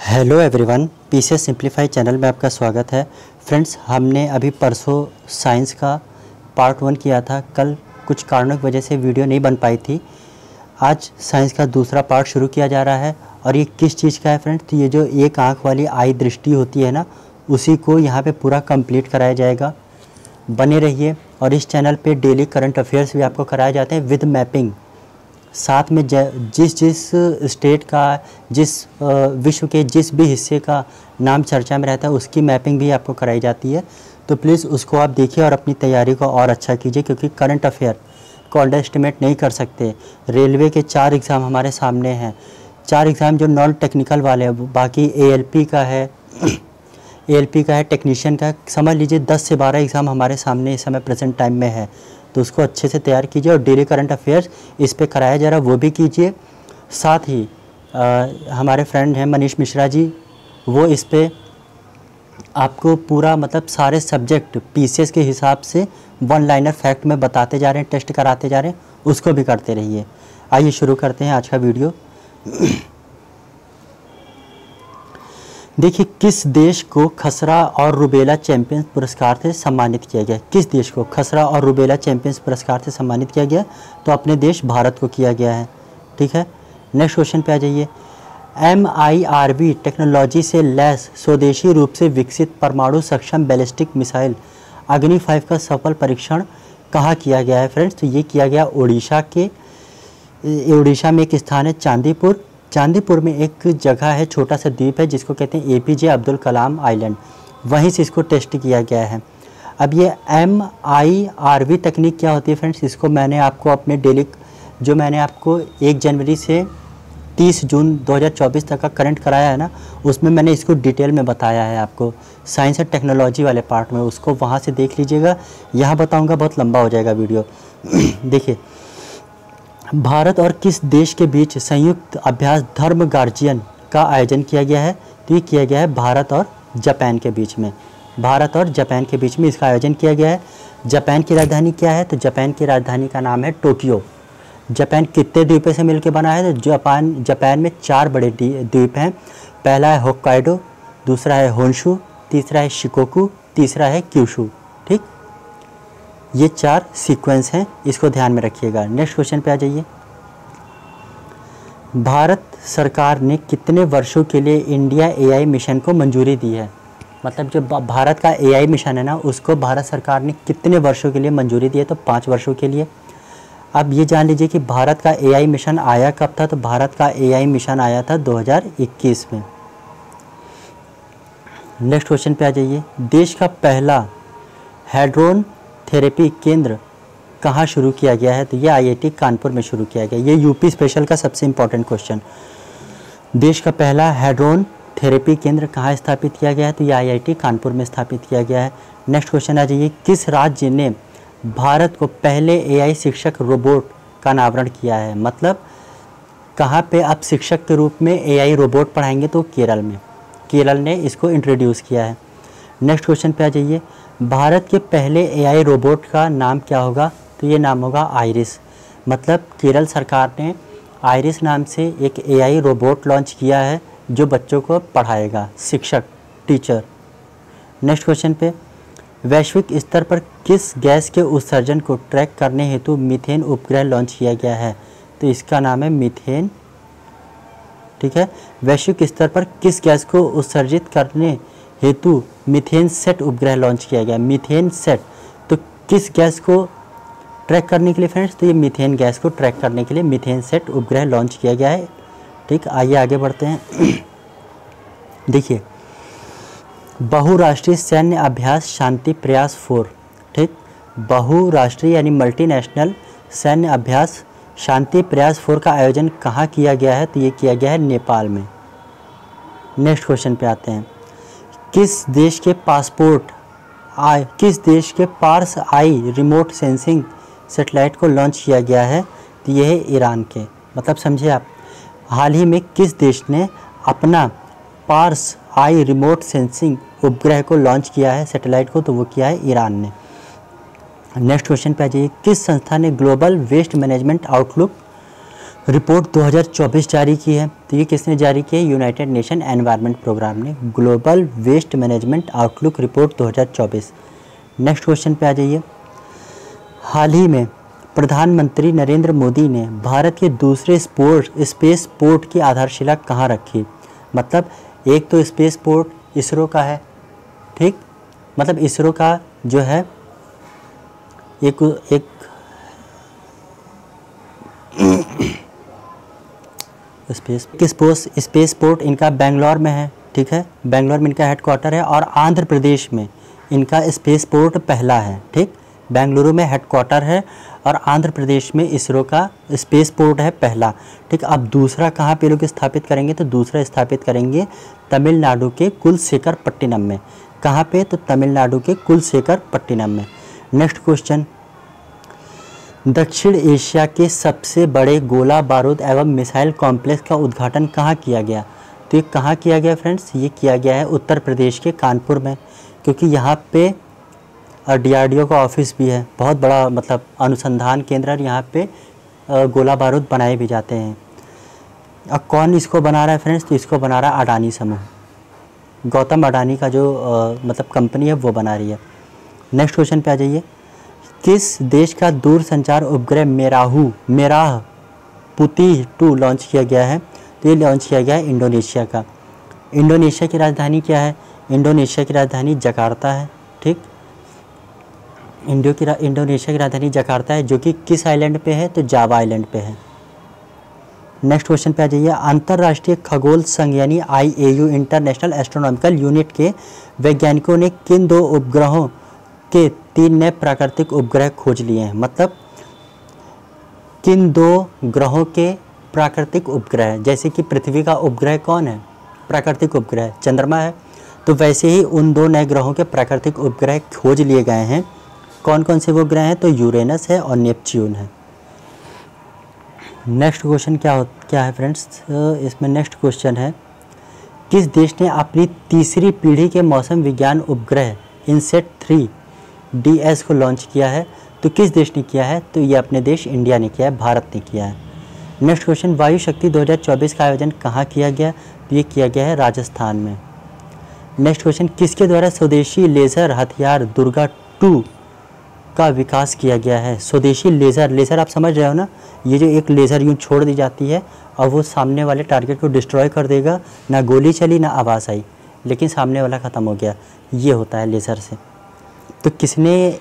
Hello everyone, PCA simplify channel में आपका स्वागत है। फ्रेंड्स, हमने अभी परसों साइंस का पार्ट 1 किया था। कल कुछ कारणों की वजह से वीडियो नहीं बन पाई थी। आज साइंस का दूसरा पार्ट शुरू किया जा रहा है। और ये किस चीज़ का है फ्रेंड्स? तो ये जो एक आँख वाली आई दृष्टि होती है ना, उसी को यहाँ पे पूरा कंप्लीट कराया जाएगा। बने रहिए। और इस चैनल पे डेली करंट अफेयर्स भी आपको कराए जाते हैं विद मैपिंग। साथ में जिस स्टेट का, जिस विश्व के जिस भी हिस्से का नाम चर्चा में रहता है, उसकी मैपिंग भी आपको कराई जाती है। तो प्लीज़ उसको आप देखिए और अपनी तैयारी को और अच्छा कीजिए, क्योंकि करंट अफेयर को अंडर एस्टिमेट नहीं कर सकते। रेलवे के 4 एग्ज़ाम हमारे सामने हैं। 4 एग्ज़ाम जो नॉन टेक्निकल वाले हैं, बाकी एएलपी का है टेक्नीशियन का, समझ लीजिए 10 से 12 एग्ज़ाम हमारे सामने इस समय प्रेजेंट टाइम में है। तो उसको अच्छे से तैयार कीजिए और डेली करंट अफेयर्स इस पे कराया जा रहा है, वो भी कीजिए। साथ ही हमारे फ्रेंड हैं मनीष मिश्रा जी, वो इस पे आपको पूरा मतलब सारे सब्जेक्ट पीसीएस के हिसाब से वन लाइनर फैक्ट में बताते जा रहे हैं, टेस्ट कराते जा रहे हैं, उसको भी करते रहिए। आइए शुरू करते हैं आज का वीडियो। देखिए, किस देश को खसरा और रुबेला चैंपियंस पुरस्कार से सम्मानित किया गया? किस देश को खसरा और रुबेला चैंपियंस पुरस्कार से सम्मानित किया गया? तो अपने देश भारत को किया गया है। ठीक है, नेक्स्ट क्वेश्चन पे आ जाइए। MIRV टेक्नोलॉजी से लैस स्वदेशी रूप से विकसित परमाणु सक्षम बैलिस्टिक मिसाइल अग्नि 5 का सफल परीक्षण कहाँ किया गया है फ्रेंड्स? तो ये किया गया उड़ीसा में एक स्थान है चांदीपुर में एक जगह है, छोटा सा द्वीप है जिसको कहते हैं APJ अब्दुल कलाम आइलैंड। वहीं से इसको टेस्ट किया गया है। अब ये MIRV तकनीक क्या होती है फ्रेंड्स? इसको मैंने आपको अपने डेली जो मैंने आपको 1 जनवरी से 30 जून 2024 तक का करंट कराया है ना, उसमें मैंने इसको डिटेल में बताया है आपको, साइंस एंड टेक्नोलॉजी वाले पार्ट में। उसको वहाँ से देख लीजिएगा। यहाँ बताऊँगा बहुत लंबा हो जाएगा वीडियो। देखिए, भारत और किस देश के बीच संयुक्त अभ्यास धर्म गार्जियन का आयोजन किया गया है? तो ये किया गया है भारत और जापान के बीच में। भारत और जापान के बीच में इसका आयोजन किया गया है। जापान की राजधानी क्या है? तो जापान की राजधानी का नाम है टोक्यो। जापान कितने द्वीपों से मिलकर बना है? तो जापान में 4 बड़े द्वीप हैं। पहला है होक्काइडो, दूसरा है होन्शु, तीसरा है शिकोकू, तीसरा है क्यूशु। ठीक, ये 4 सीक्वेंस हैं, इसको ध्यान में रखिएगा। नेक्स्ट क्वेश्चन पे आ जाइए। भारत सरकार ने कितने वर्षों के लिए इंडिया AI मिशन को मंजूरी दी है? मतलब जो भारत का AI मिशन है ना, उसको भारत सरकार ने कितने वर्षों के लिए मंजूरी दी है? तो 5 वर्षों के लिए। अब ये जान लीजिए कि भारत का AI मिशन आया कब था? तो भारत का AI मिशन आया था 2021 में। नेक्स्ट क्वेश्चन पे आ जाइए। देश का पहला हेड्रोन थेरेपी केंद्र कहाँ शुरू किया गया है? तो ये IIT कानपुर में शुरू किया गया। ये यूपी स्पेशल का सबसे इम्पोर्टेंट क्वेश्चन। देश का पहला हेड्रोन थेरेपी केंद्र कहाँ स्थापित किया गया है? तो ये IIT कानपुर में स्थापित किया गया है। नेक्स्ट क्वेश्चन आ जाइए। किस राज्य ने भारत को पहले AI शिक्षक रोबोट का अनावरण किया है? मतलब कहाँ पे आप शिक्षक के रूप में AI रोबोट पढ़ाएंगे? तो केरल ने इसको इंट्रोड्यूस किया है। नेक्स्ट क्वेश्चन पे आ जाइए। भारत के पहले AI रोबोट का नाम क्या होगा? तो ये नाम होगा आइरिस। मतलब केरल सरकार ने आइरिस नाम से एक AI रोबोट लॉन्च किया है जो बच्चों को पढ़ाएगा, शिक्षक, टीचर। नेक्स्ट क्वेश्चन पे, वैश्विक स्तर पर किस गैस के उत्सर्जन को ट्रैक करने हेतु मीथेन उपग्रह लॉन्च किया गया है? तो इसका नाम है मीथेन। ठीक है, वैश्विक स्तर पर किस गैस को उत्सर्जित करने हेतु मीथेन सेट उपग्रह लॉन्च किया गया? Methane set. तो किस गैस को ट्रैक करने के लिए फ्रेंड्स? तो ये मीथेन गैस को ट्रैक करने के लिए मीथेन सेट उपग्रह लॉन्च किया गया है। ठीक, आइए आगे बढ़ते हैं। देखिए, बहुराष्ट्रीय सैन्य अभ्यास शांति प्रयास 4। ठीक, बहुराष्ट्रीय यानी मल्टीनेशनल सैन्य अभ्यास शांति प्रयास 4 का आयोजन कहाँ किया गया है? तो ये किया गया है नेपाल में। नेक्स्ट क्वेश्चन पे आते हैं। किस देश के पार्स आई रिमोट सेंसिंग सैटेलाइट को लॉन्च किया गया है? तो यह है ईरान के। मतलब समझे आप, हाल ही में किस देश ने अपना पार्स आई रिमोट सेंसिंग उपग्रह को लॉन्च किया है, सैटेलाइट को? तो वो किया है ईरान ने। नेक्स्ट क्वेश्चन पे आ जाइए। किस संस्था ने global waste management outlook report 2024 जारी की है, तो ये किसने जारी की है? यूनाइटेड नेशन एनवायरनमेंट प्रोग्राम ने, global waste management outlook report 2024। Next question पे आ जाइए। हाल ही में प्रधानमंत्री नरेंद्र मोदी ने भारत के दूसरे स्पेस पोर्ट की आधारशिला कहाँ रखी? मतलब एक तो स्पेस पोर्ट इसरो का है, ठीक, मतलब इसरो का जो है एक स्पेस पोर्ट इनका बेंगलोर में है, ठीक है, बेंगलोर में इनका हेडक्वार्टर है, और आंध्र प्रदेश में इनका स्पेस पोर्ट पहला है, ठीक, बेंगलुरु में हेडक्वार्टर है और आंध्र प्रदेश में इसरो का स्पेस पोर्ट है पहला, ठीक। अब दूसरा कहाँ पे लोग स्थापित करेंगे? तो दूसरा स्थापित करेंगे तमिलनाडु के कुलशेखरपट्टिनम में। कहाँ पे? तो तमिलनाडु के कुलशेखरपट्टिनम में। नेक्स्ट क्वेश्चन, दक्षिण एशिया के सबसे बड़े गोला बारूद एवं मिसाइल कॉम्प्लेक्स का उद्घाटन कहाँ किया गया? तो ये कहाँ किया गया फ्रेंड्स? ये किया गया है उत्तर प्रदेश के कानपुर में, क्योंकि यहाँ पे DRDO का ऑफिस भी है, बहुत बड़ा मतलब अनुसंधान केंद्र है, यहाँ पे गोला बारूद बनाए भी जाते हैं। अब कौन इसको बना रहा है फ्रेंड्स? तो इसको बना रहा है अडानी समूह, गौतम अडानी का जो मतलब कंपनी है वो बना रही है। नेक्स्ट क्वेश्चन पे आ जाइए। किस देश का दूरसंचार उपग्रह मेराह पुती 2 लॉन्च किया गया है? तो ये लॉन्च किया गया है इंडोनेशिया का। इंडोनेशिया की राजधानी क्या है? इंडोनेशिया की राजधानी जकार्ता है, ठीक, इंडोनेशिया की राजधानी जकार्ता है, जो कि किस आइलैंड पे है? तो जावा आइलैंड पे है। नेक्स्ट क्वेश्चन पे आ जाइए। अंतर्राष्ट्रीय खगोल संघ यानी IAU इंटरनेशनल एस्ट्रोनॉमिकल यूनिट के वैज्ञानिकों ने किन 2 उपग्रहों के 3 नए प्राकृतिक उपग्रह खोज लिए हैं? मतलब किन 2 ग्रहों के प्राकृतिक उपग्रह? जैसे कि पृथ्वी का उपग्रह कौन है? प्राकृतिक उपग्रह चंद्रमा है, तो वैसे ही उन 2 नए ग्रहों के प्राकृतिक उपग्रह खोज लिए गए हैं। कौन कौन से वो ग्रह हैं? तो यूरेनस है और नेपच्यून है। नेक्स्ट क्वेश्चन क्या है फ्रेंड्स? इसमें नेक्स्ट क्वेश्चन है, किस देश ने अपनी तीसरी पीढ़ी के मौसम विज्ञान उपग्रह इनसेट 3DS को लॉन्च किया है? तो किस देश ने किया है? तो ये अपने देश इंडिया ने किया है, भारत ने किया है। नेक्स्ट क्वेश्चन, वायु शक्ति 2024 का आयोजन कहाँ किया गया? तो ये किया गया है राजस्थान में। नेक्स्ट क्वेश्चन, किसके द्वारा स्वदेशी लेज़र हथियार दुर्गा 2 का विकास किया गया है? स्वदेशी लेज़र आप समझ रहे हो ना, ये जो एक लेज़र यूँ छोड़ दी जाती है और वो सामने वाले टारगेट को डिस्ट्रॉय कर देगा, ना गोली चली ना आवाज़ आई, लेकिन सामने वाला ख़त्म हो गया, ये होता है लेज़र से। तो किसने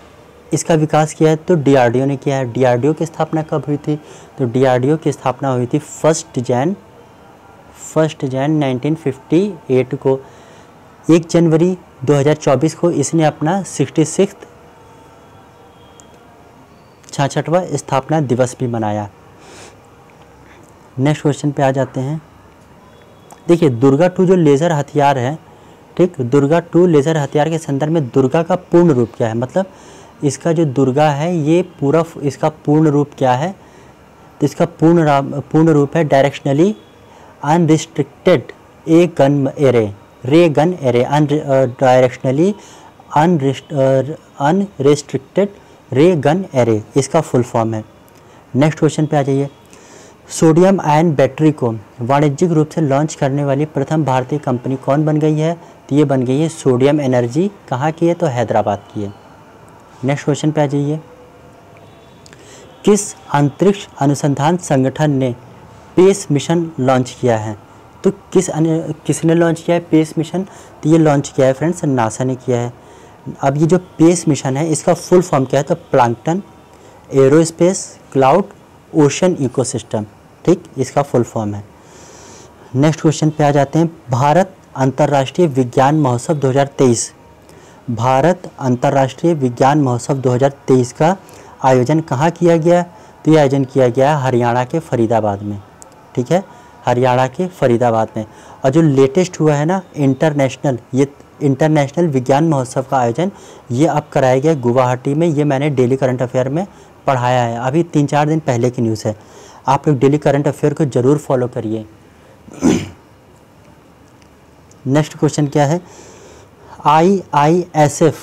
इसका विकास किया है? तो DRDO ने किया है। DRDO की स्थापना कब हुई थी? तो DRDO की स्थापना हुई थी 1 जैन 1958 को। 1 जनवरी 2024 को इसने अपना 66वां स्थापना दिवस भी मनाया। नेक्स्ट क्वेश्चन पे आ जाते हैं। देखिए दुर्गा 2 जो लेज़र हथियार है, ठीक, दुर्गा 2 लेज़र हथियार के संदर्भ में दुर्गा का पूर्ण रूप क्या है? मतलब इसका जो दुर्गा है ये पूरा इसका पूर्ण रूप क्या है? तो इसका पूर्ण रूप है डायरेक्शनली अनरिस्ट्रिक्टेड रे गन एरे, डायरेक्शनली अनरिस्ट्रिक्टेड रे गन एरे, इसका फुल फॉर्म है। नेक्स्ट क्वेश्चन पे आ जाइए। सोडियम आयन बैटरी को वाणिज्यिक रूप से लॉन्च करने वाली प्रथम भारतीय कंपनी कौन बन गई है? तो ये बन गई है सोडियम एनर्जी। कहाँ की है? तो हैदराबाद की है। नेक्स्ट क्वेश्चन पे आ जाइए। किस अंतरिक्ष अनुसंधान संगठन ने पेस मिशन लॉन्च किया है? तो किसने लॉन्च किया है पेस मिशन? तो ये लॉन्च किया है फ्रेंड्स नासा ने किया है। अब ये जो पेस मिशन है इसका फुल फॉर्म क्या है? तो plankton aerospace cloud ocean ecosystem, ठीक, इसका फुल फॉर्म है। नेक्स्ट क्वेश्चन पे आ जाते हैं। भारत अंतर्राष्ट्रीय विज्ञान महोत्सव 2023, भारत अंतर्राष्ट्रीय विज्ञान महोत्सव 2023 का आयोजन कहाँ किया गया? तो ये आयोजन किया गया है हरियाणा के फरीदाबाद में, ठीक है, हरियाणा के फरीदाबाद में। और जो लेटेस्ट हुआ है ना इंटरनेशनल विज्ञान महोत्सव का आयोजन, ये अब कराया गया गुवाहाटी में। ये मैंने डेली करंट अफेयर में पढ़ाया है, अभी 3-4 दिन पहले की न्यूज़ है। आप लोग डेली करंट अफेयर को ज़रूर फॉलो करिए। नेक्स्ट क्वेश्चन क्या है? IISF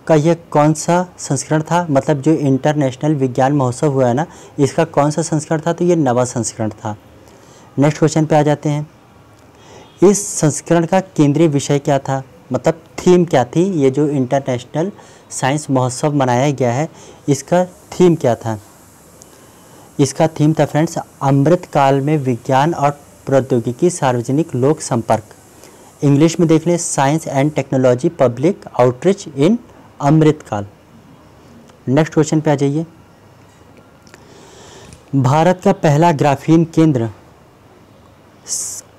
का ये कौन सा संस्करण था, मतलब जो इंटरनेशनल विज्ञान महोत्सव हुआ है ना, इसका कौन सा संस्करण था, तो ये 9वां संस्करण था। नेक्स्ट क्वेश्चन पे आ जाते हैं। इस संस्करण का केंद्रीय विषय क्या था, मतलब थीम क्या थी, ये जो इंटरनेशनल साइंस महोत्सव मनाया गया है इसका थीम क्या था। इसका थीम था फ्रेंड्स, अमृत काल में विज्ञान और प्रौद्योगिकी सार्वजनिक लोक संपर्क। इंग्लिश में देख लें, science and technology public outreach in Amrit Kaal. Next question पे आ जाइए। भारत का पहला ग्राफीन केंद्र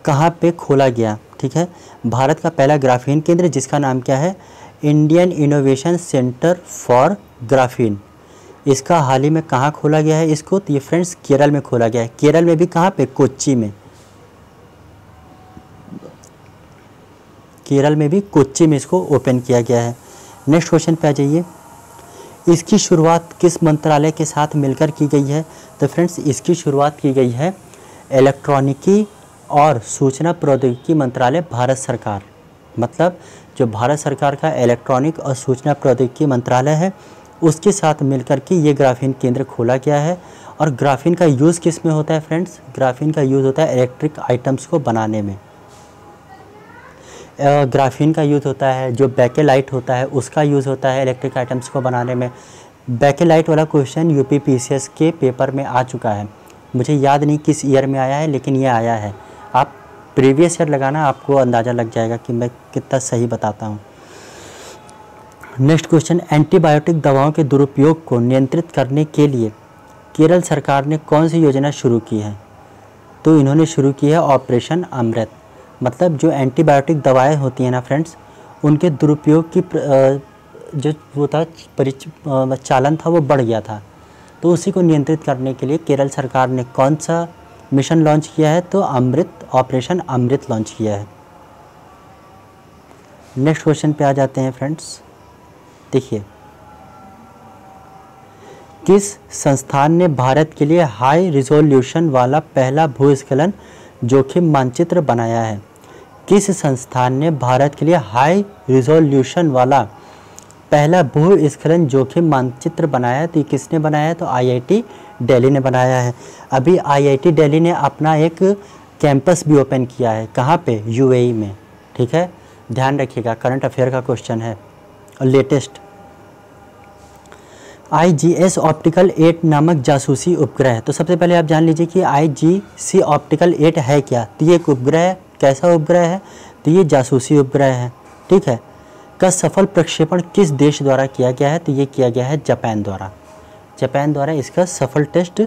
कहाँ पे खोला गया, ठीक है। भारत का पहला ग्राफीन केंद्र जिसका नाम क्या है, Indian innovation centre for graphene. इसका हाल ही में कहाँ खोला गया है इसको, तो ये फ्रेंड्स केरल में खोला गया है। केरल में भी कहाँ पे, कोच्चि में। केरल में भी कोच्चि में इसको ओपन किया गया है। नेक्स्ट क्वेश्चन पे आ जाइए। इसकी शुरुआत किस मंत्रालय के साथ मिलकर की गई है, तो फ्रेंड्स इसकी शुरुआत की गई है इलेक्ट्रॉनिकी और सूचना प्रौद्योगिकी मंत्रालय, भारत सरकार। मतलब जो भारत सरकार का इलेक्ट्रॉनिक और सूचना प्रौद्योगिकी मंत्रालय है उसके साथ मिलकर के ये ग्राफीन केंद्र खोला गया है। और ग्राफीन का यूज़ किस में होता है फ्रेंड्स, ग्राफीन का यूज़ होता है इलेक्ट्रिक आइटम्स को बनाने में। ग्राफीन का यूज़ होता है, जो बेकेलाइट होता है उसका यूज़ होता है इलेक्ट्रिक आइटम्स को बनाने में। बेकेलाइट वाला क्वेश्चन यूपी पीसीएस के पेपर में आ चुका है, मुझे याद नहीं किस ईयर में आया है लेकिन ये आया है। आप प्रीवियस ईयर लगाना, आपको अंदाज़ा लग जाएगा कि मैं कितना सही बताता हूँ। नेक्स्ट क्वेश्चन, एंटीबायोटिक दवाओं के दुरुपयोग को नियंत्रित करने के लिए केरल सरकार ने कौन सी योजना शुरू की है, तो इन्होंने शुरू की है ऑपरेशन अमृत। मतलब जो एंटीबायोटिक दवाएं होती हैं ना फ्रेंड्स, उनके दुरुपयोग की जो वो था चालन था वो बढ़ गया था, तो उसी को नियंत्रित करने के लिए केरल सरकार ने कौन सा मिशन लॉन्च किया है, तो अमृत, ऑपरेशन अमृत लॉन्च किया है। नेक्स्ट क्वेश्चन पे आ जाते हैं फ्रेंड्स। देखिए, किस संस्थान ने भारत के लिए हाई रिजोल्यूशन वाला पहला भूस्खलन जोखिम मानचित्र बनाया है। किस संस्थान ने भारत के लिए हाई रिजोल्यूशन वाला पहला भूस्खलन जोखिम मानचित्र बनाया है, तो ये किसने बनाया है, तो आईआईटी दिल्ली ने बनाया है। अभी आईआईटी दिल्ली ने अपना एक कैंपस भी ओपन किया है, कहाँ पे, यूएई में, ठीक है। ध्यान रखिएगा, करंट अफेयर का क्वेश्चन है और लेटेस्ट। IGS ऑप्टिकल 8 नामक जासूसी उपग्रह, तो सबसे पहले आप जान लीजिए कि IGC ऑप्टिकल 8 है क्या, तो ये एक उपग्रह है। कैसा उपग्रह है, तो ये जासूसी उपग्रह है, ठीक है। का सफल प्रक्षेपण किस देश द्वारा किया गया है, तो ये किया गया है जापान द्वारा। जापान द्वारा इसका सफल टेस्ट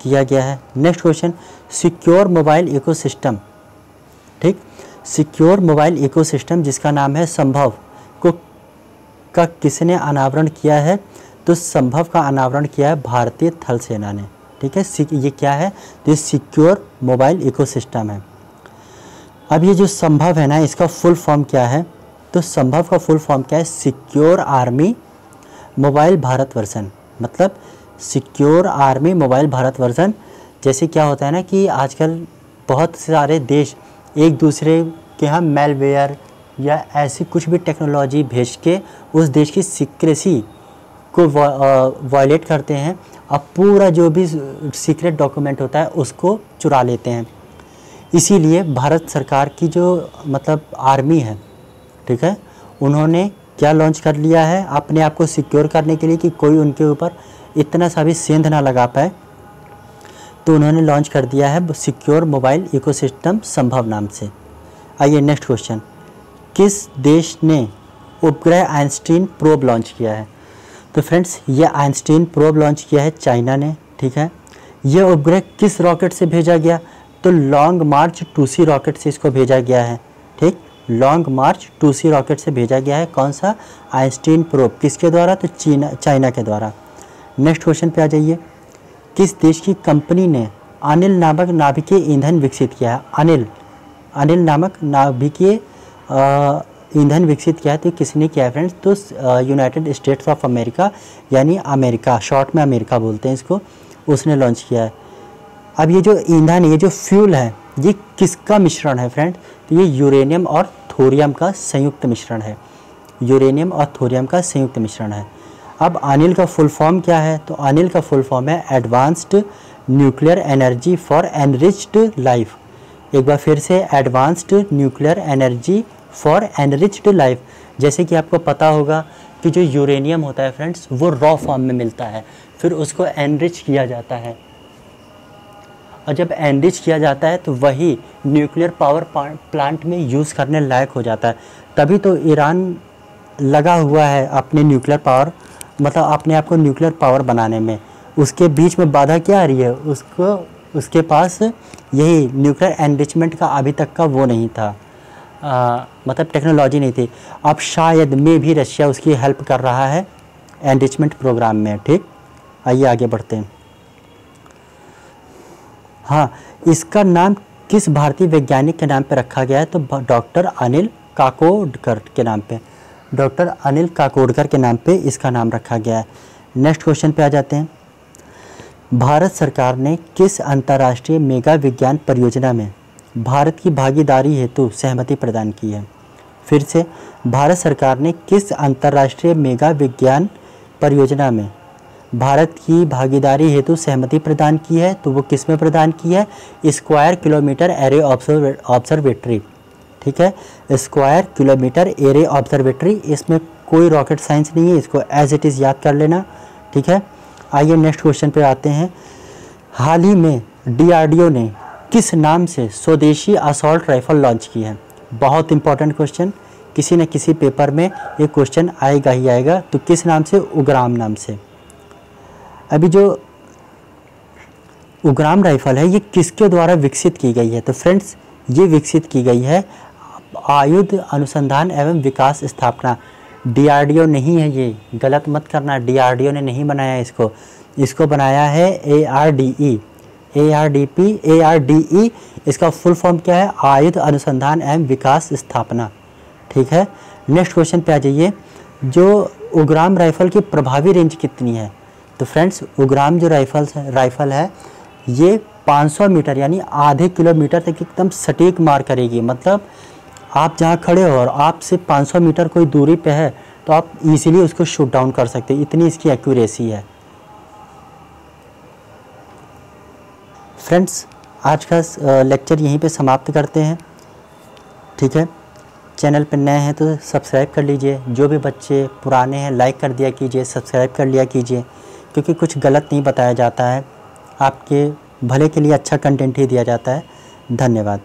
किया गया है। Next question, secure mobile ecosystem, ठीक, सिक्योर मोबाइल इकोसिस्टम जिसका नाम है संभव को का किसने अनावरण किया है, तो संभव का अनावरण किया है भारतीय थल सेना ने, ठीक है। ये क्या है, तो ये सिक्योर मोबाइल इकोसिस्टम है। अब ये जो संभव है ना, इसका फुल फॉर्म क्या है, तो संभव का फुल फॉर्म क्या है, secure army mobile Bharat version. मतलब secure army mobile Bharat version, जैसे क्या होता है ना कि आजकल बहुत सारे देश एक दूसरे के यहाँ मेलवेयर या ऐसी कुछ भी टेक्नोलॉजी भेज के उस देश की सीक्रेसी को वायलेट करते हैं, अब पूरा जो भी सीक्रेट डॉक्यूमेंट होता है उसको चुरा लेते हैं। इसीलिए भारत सरकार की जो मतलब आर्मी है, ठीक है, उन्होंने क्या लॉन्च कर लिया है अपने आप को सिक्योर करने के लिए कि कोई उनके ऊपर इतना सा भी सेंध ना लगा पाए, तो उन्होंने लॉन्च कर दिया है सिक्योर मोबाइल इकोसिस्टम संभव नाम से। आइए नेक्स्ट क्वेश्चन, किस देश ने उपग्रह आइंस्टीन प्रोब लॉन्च किया है, तो फ्रेंड्स ये आइंस्टीन प्रोब लॉन्च किया है चाइना ने, ठीक है। ये उपग्रह किस रॉकेट से भेजा गया, तो लॉन्ग मार्च 2C रॉकेट से इसको भेजा गया है, ठीक। लॉन्ग मार्च 2C रॉकेट से भेजा गया है, कौन सा, आइंस्टीन प्रोब, किसके द्वारा, तो चाइना के द्वारा। नेक्स्ट क्वेश्चन पे आ जाइए, किस देश की कंपनी ने अनिल नामक नाभिकीय ईंधन विकसित किया है। अनिल नामक नाभिकीय ईंधन विकसित किया है, तो किसने किया है फ्रेंड्स, तो यूनाइटेड स्टेट्स ऑफ अमेरिका, यानी अमेरिका, शॉर्ट में अमेरिका बोलते हैं इसको, उसने लॉन्च किया है। अब ये जो ईंधन, ये जो फ्यूल है, ये किसका मिश्रण है फ्रेंड, तो ये यूरेनियम और थोरियम का संयुक्त मिश्रण है। यूरेनियम और थोरियम का संयुक्त मिश्रण है। अब अनिल का फुल फॉर्म क्या है? तो अनिल का फुल फॉर्म है advanced nuclear energy for enriched life. एक बार फिर से, advanced nuclear energy for enriched life. जैसे कि आपको पता होगा कि जो यूरेनियम होता है फ्रेंड्स, वो रॉ फॉर्म में मिलता है, फिर उसको एनरिच किया जाता है, और जब एनरिच किया जाता है तो वही न्यूक्लियर पावर प्लांट में यूज़ करने लायक हो जाता है। तभी तो ईरान लगा हुआ है अपने न्यूक्लियर पावर, मतलब अपने आप को न्यूक्लियर पावर बनाने में। उसके बीच में बाधा क्या आ रही है? उसके पास यही न्यूक्लियर एनरिचमेंट का अभी तक का वो नहीं था, मतलब टेक्नोलॉजी नहीं थी। अब शायद में भी रशिया उसकी हेल्प कर रहा है एनरिचमेंट प्रोग्राम में। ठीक, आइए आगे बढ़ते हैं। हाँ, इसका नाम किस भारतीय वैज्ञानिक के नाम पे रखा गया है? तो डॉक्टर अनिल काकोडकर के नाम पे, डॉक्टर अनिल काकोडकर के नाम पे इसका नाम रखा गया है। नेक्स्ट क्वेश्चन पे आ जाते हैं। भारत सरकार ने किस अंतर्राष्ट्रीय मेगा विज्ञान परियोजना में भारत की भागीदारी हेतु सहमति प्रदान की है? फिर से, भारत सरकार ने किस अंतर्राष्ट्रीय मेगा विज्ञान परियोजना में भारत की भागीदारी हेतु सहमति प्रदान की है? तो वो किस में प्रदान की है? Square kilometre array observatory. ठीक है, स्क्वायर किलोमीटर एरे ऑब्जर्वेटरी। इसमें कोई रॉकेट साइंस नहीं है, इसको एज इट इज़ याद कर लेना। ठीक है, आइए नेक्स्ट क्वेश्चन पे आते हैं। हाल ही में DRDO ने किस नाम से स्वदेशी असॉल्ट राइफल लॉन्च की है? बहुत इंपॉर्टेंट क्वेश्चन, किसी न किसी पेपर में ये क्वेश्चन आएगा ही आएगा। तो किस नाम से? उग्राम नाम से। अभी जो उग्राम राइफल है, ये किसके द्वारा विकसित की गई है? तो फ्रेंड्स, ये विकसित की गई है आयुध अनुसंधान एवं विकास स्थापना, DRDO नहीं है ये, गलत मत करना, DRDO ने नहीं बनाया इसको बनाया है ARDE। इसका फुल फॉर्म क्या है? आयुध अनुसंधान एवं विकास स्थापना। ठीक है, नेक्स्ट क्वेश्चन पे आ जाइए। जो उग्राम राइफल की प्रभावी रेंज कितनी है? तो फ्रेंड्स, उग्राम जो राइफल है ये 500 मीटर यानी आधे किलोमीटर तक एकदम सटीक मार करेगी। मतलब आप जहाँ खड़े हो और आपसे 500 मीटर कोई दूरी पे है तो आप इजीली उसको शूट डाउन कर सकते हैं, इतनी इसकी एक्यूरेसी है। फ्रेंड्स, आज का लेक्चर यहीं पे समाप्त करते हैं। ठीक है, चैनल पर नए हैं तो सब्सक्राइब कर लीजिए, जो भी बच्चे पुराने हैं लाइक कर दिया कीजिए, सब्सक्राइब कर लिया कीजिए, क्योंकि कुछ गलत नहीं बताया जाता है, आपके भले के लिए अच्छा कंटेंट ही दिया जाता है। धन्यवाद।